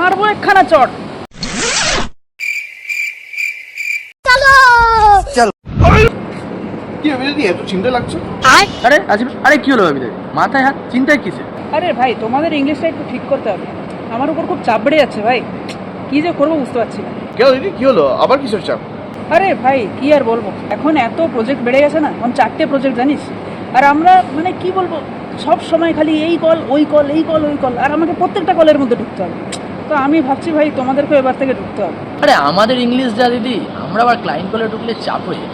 মারবো একখানা চট। কি হবে দিদি, এত চিন্তা লাগছে? আরে আসিফ, আরে কি হলো ভাবিদের মাথায় হাত, চিন্তায় কিসে? আরে ভাই তোমাদের ইংলিশটা একটু ঠিক করতে হবে, আমার উপর খুব চাপ বেড়ে যাচ্ছে ভাই, কি যে করবো বুঝতে পারছি না। কেন দিদি, কি হলো আবার, কিসের চাপ? আরে ভাই কি আর বলবো, এখন এত প্রজেক্ট বেড়ে গেছে না, এখন 4টে প্রজেক্ট জানিস, আর আমরা মানে কি বলবো সব সময় খালি এই কল ওই কল এই কল ওই কল, আর আমাকে প্রত্যেকটা কলের মধ্যে ঢুকতে হবে। তো আমি ভাবছি ভাই তোমাদেরকেও এবার থেকে ঢুকতে হবে। আরে আমাদের ইংলিশ যা দিদি, আমরা আবার ক্লায়েন্ট কলে ঢুকলে চাপ হয়ে যায়।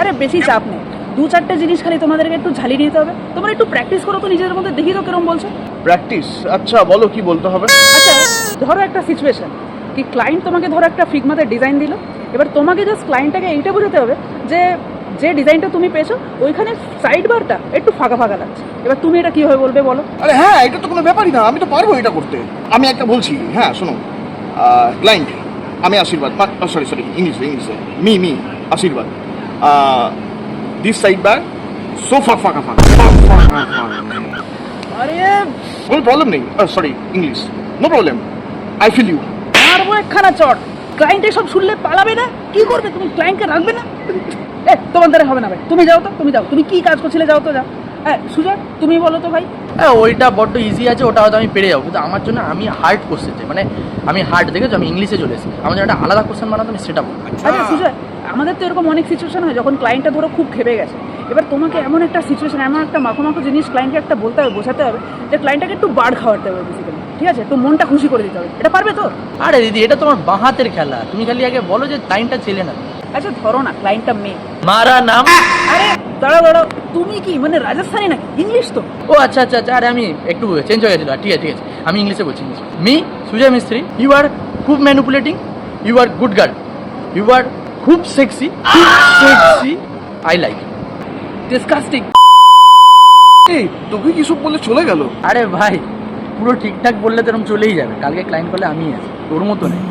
আরে বেশি চাপ নেই, 2-4টে জিনিস খালি তোমাদেরকে একটু ঝালিয়ে নিতে হবে, তোমরা একটু প্র্যাকটিস করো তো নিজেদের মধ্যে, দেখি তো কিরম বলছো। প্র্যাকটিস? আচ্ছা বলো, কি বলতে হবে? আচ্ছা ধরো একটা সিচুয়েশন, কি ক্লায়েন্ট তোমাকে ধরো একটা ফিগমাতে ডিজাইন দিল, এবার তোমাকে জাস্ট ক্লায়েন্টটাকে এইটা বোঝাতে হবে যে যে ডিজাইনটা তুমি পেয়েছো ওইখানে সাইড বারটা একটু ফাঁকা ফাঁকা লাগছে, এবার তুমি এটা কীভাবে বলবে বলো। আরে হ্যাঁ, এটা তো কোনো ব্যাপারই না, আমি তো পারবো এটা করতে। আমি একটা বলছি, হ্যাঁ শোনো, ক্লায়েন্ট আমি আশীর্বাদ, সরি ইংলিশে মি আশীর্বাদ, দিস সাইড বার সো ফাঁকা ফাঁকা। আরে কোনো প্রবলেম নেই, sorry English, no problem, I feel you. মারবো একখানা চট, ক্লায়েন্ট সব শুনলে পালাবে না, কি করবে তুমি, ক্লায়েন্টকে রাখবে না। তোমার দ্বারা হবে না ভাই, তুমি যাও তো, তুমি যাও, তুমি কি কাজ করছিলে যাও তো যাও। হ্যাঁ সুজা তুমি বলো তো ভাই। হ্যাঁ ওইটা বড্ড ইজি আছে, ওটা হয়তো আমি পেরে যাবো, কিন্তু আমার জন্য আমি হার্ড কোশ্চেন চাই, মানে আমি হার্ড দেখেছো আমি ইংলিশে চলে এসেছি, আমার জন্য একটা আলাদা কোশ্চেন বানাতো, আমি সেটা বলবো। আচ্ছা সুজয়, আমাদের তো এরকম অনেক সিচুয়েশন হয় যখন ক্লায়েন্টটা ধরো খুব খেপে গেছে, এবার তোমাকে এমন একটা সিচুয়েশন, এমন একটা মাখো মাখো জিনিস ক্লায়েন্টকে একটা বলতে হবে, বোঝাতে হবে যে ক্লায়েন্টটাকে একটু বাড় খাওয়াতে হবে বেসিক্যালি, ঠিক আছে, একটু মনটা খুশি করে দিতে হবে, এটা পারবে তো? আরে দিদি এটা তোমার বাঁ হাতের খেলা, তুমি খালি আগে বলো যে ক্লায়েন্টটা ছেলে না। আচ্ছা ধরো না ক্লায়েন্টটা মেয়ে। মারা নাম? আরে দাঁড়াও, তুমি কি মানে রাজস্থানী নাকি, ইংলিশ তো। ও আচ্ছা আচ্ছা আচ্ছা, আরে আমি একটু চেঞ্জ হয়ে গেছিলো, ঠিক আছে আমি ইংলিশে বলছি। মি সুজয় মিস্ত্রি, ইউ আর খুব manipulating, you are good girl, you are খুব সেক্সি, আই লাইক। ডিসকাস্টিং। এই তোকে কি সব বলে চলে গেল? আরে ভাই পুরো ঠিকঠাক বললে তো এরকম চলেই যাবে, কালকে ক্লায়েন্ট করলে আমি আছি, তোর মতো নেই।